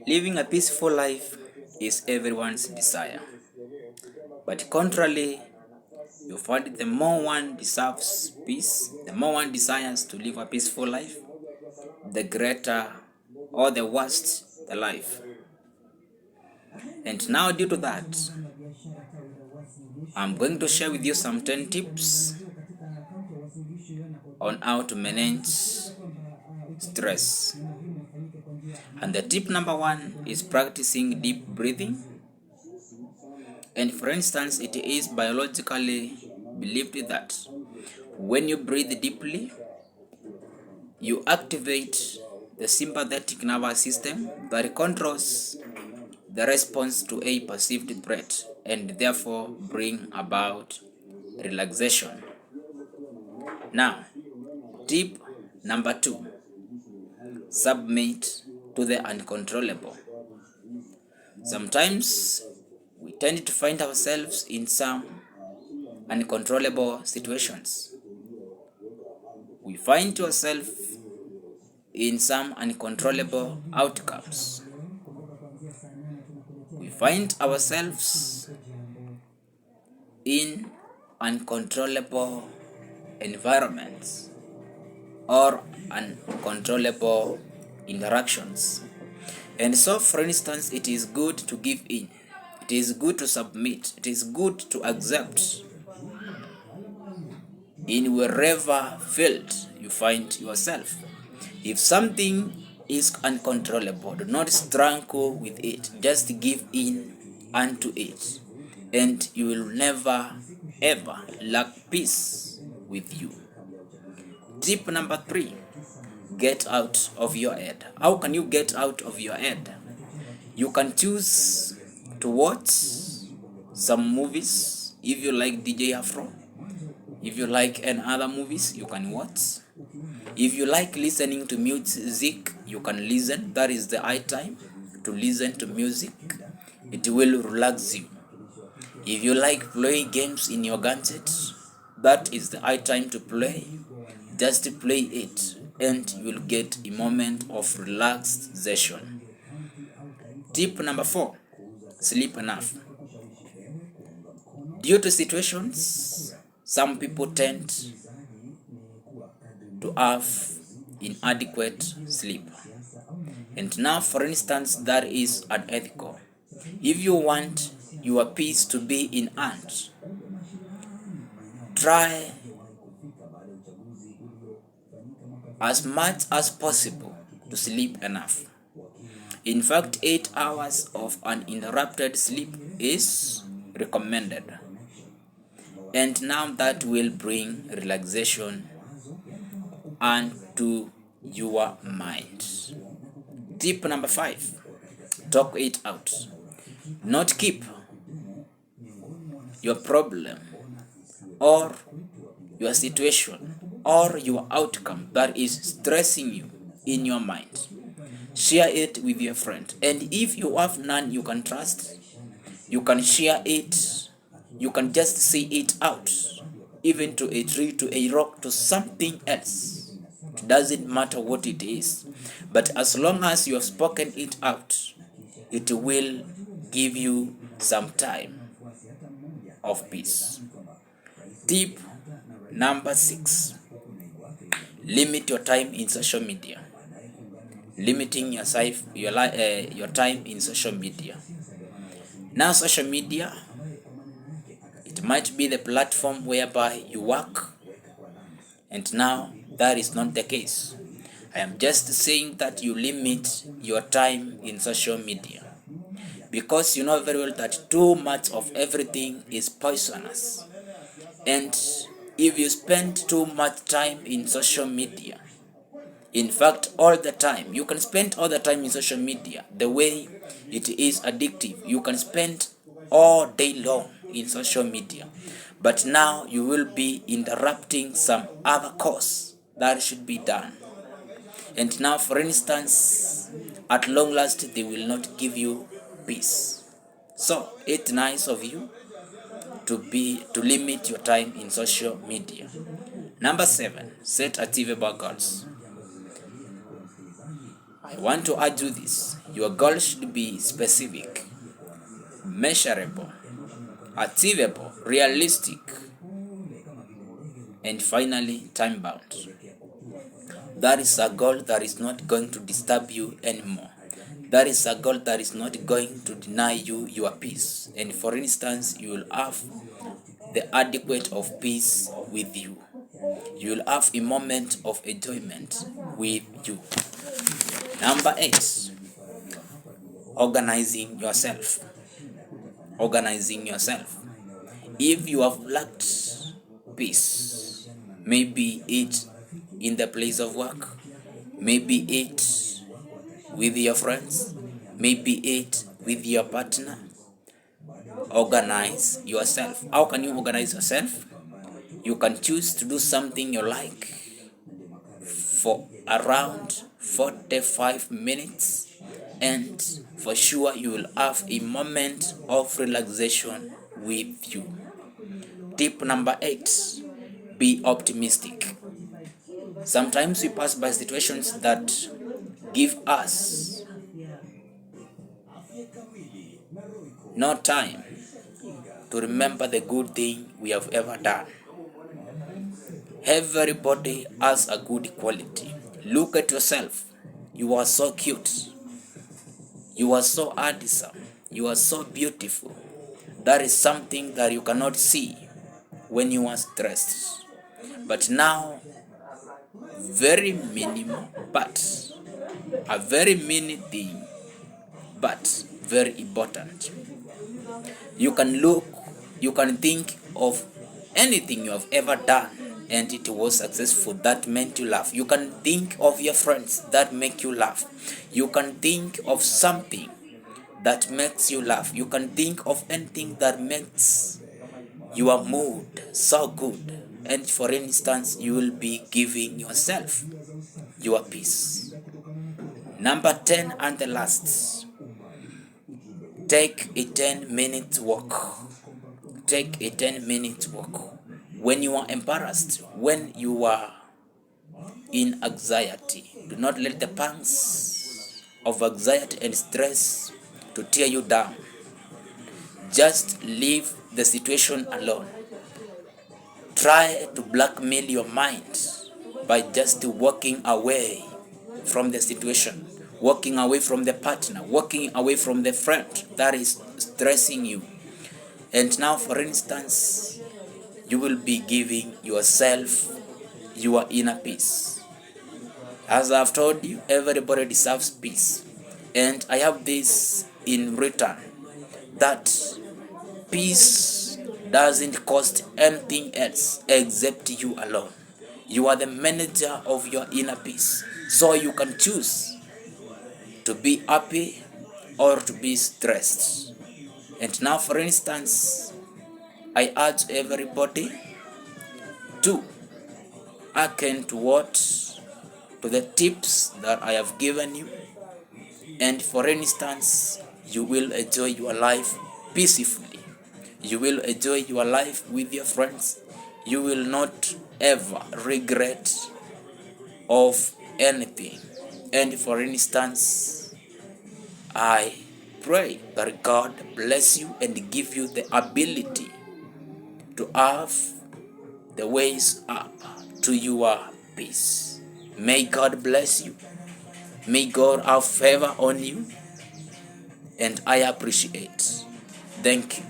Living a peaceful life is everyone's desire. But contrarily, you find the more one deserves peace, the more one desires to live a peaceful life, the greater or the worse the life. And now, due to that, I'm going to share with you some 10 tips on how to manage stress. And the tip number 1 is practicing deep breathing. And for instance, it is biologically believed that when you breathe deeply, you activate the sympathetic nervous system that controls the response to a perceived threat and therefore bring about relaxation. Now, tip number 2, submit to the uncontrollable. Sometimes we tend to find ourselves in some uncontrollable situations. We find ourselves in some uncontrollable outcomes. We find ourselves in uncontrollable environments or uncontrollable interactions. And so, for instance, it is good to give in. It is good to submit. It is good to accept in wherever field you find yourself. If something is uncontrollable, do not struggle with it. Just give in unto it, and you will never ever lack peace with you. Tip number 3, get out of your head. How can you get out of your head? You can choose to watch some movies. If you like DJ Afro, if you like any other movies, you can watch. If you like listening to music, you can listen. That is the high time to listen to music. It will relax you. If you like playing games in your gadgets, that is the high time to play. Just play it and you will get a moment of relaxation. Tip number 4, sleep enough. Due to situations, some people tend to have inadequate sleep. And now, for instance, that is unethical. If you want your peace to be in hand, try as much as possible to sleep enough. In fact, 8 hours of uninterrupted sleep is recommended. And now that will bring relaxation unto your mind. Tip number 5, talk it out. Not keep your problem or your situation or your outcome that is stressing you in your mind. Share it with your friend. And if you have none you can trust, you can share it. You can just say it out, even to a tree, to a rock, to something else. It doesn't matter what it is. But as long as you have spoken it out, it will give you some time of peace. Tip number 6, limit your time in social media. Limiting your time in social media. Now, social media, it might be the platform whereby you work, and now that is not the case. I am just saying that you limit your time in social media, because you know very well that too much of everything is poisonous. And if you spend too much time in social media, in fact all the time, you can spend all the time in social media the way it is addictive. You can spend all day long in social media, but now you will be interrupting some other course that should be done. And now, for instance, at long last they will not give you peace. So it's nice of you to limit your time in social media. Number 7, set achievable goals. I want to add to this. Your goal should be specific, measurable, achievable, realistic, and finally time-bound. That is a goal that is not going to disturb you anymore. That is a goal that is not going to deny you your peace. And for instance, you will have the adequate of peace with you. You will have a moment of enjoyment with you. Number 8, organizing yourself. Organizing yourself. If you have lacked peace, maybe it in the place of work, maybe it with your friends, maybe it with your partner, organize yourself. How can you organize yourself? You can choose to do something you like for around 45 minutes, and for sure you will have a moment of relaxation with you. Tip number 8, be optimistic. Sometimes we pass by situations that give us no time to remember the good thing we have ever done. Everybody has a good quality. Look at yourself. You are so cute. You are so handsome. You are so beautiful. That is something that you cannot see when you are stressed. But now, very minimal, but a very mini thing, but very important. You can think of anything you have ever done and it was successful, that meant you laugh. You can think of your friends that make you laugh. You can think of something that makes you laugh. You can think of anything that makes your mood so good. And for instance, you will be giving yourself your peace. Number 10 and the last, take a 10-minute walk. Take a 10-minute walk. When you are embarrassed, when you are in anxiety, do not let the pangs of anxiety and stress to tear you down. Just leave the situation alone. Try to blackmail your mind by just walking away from the situation, walking away from the partner, walking away from the friend that is stressing you. And now, for instance, you will be giving yourself your inner peace. As I've told you, everybody deserves peace. And I have this in return, that peace doesn't cost anything else except you alone. You are the manager of your inner peace. So you can choose to be happy or to be stressed. And now, for instance, I urge everybody to hearken to the tips that I have given you. And for instance, you will enjoy your life peacefully. You will enjoy your life with your friends. You will not ever regret of anything. And for instance, I pray that God bless you and give you the ability to have the ways up to your peace. May God bless you. May God have favor on you. And I appreciate. Thank you.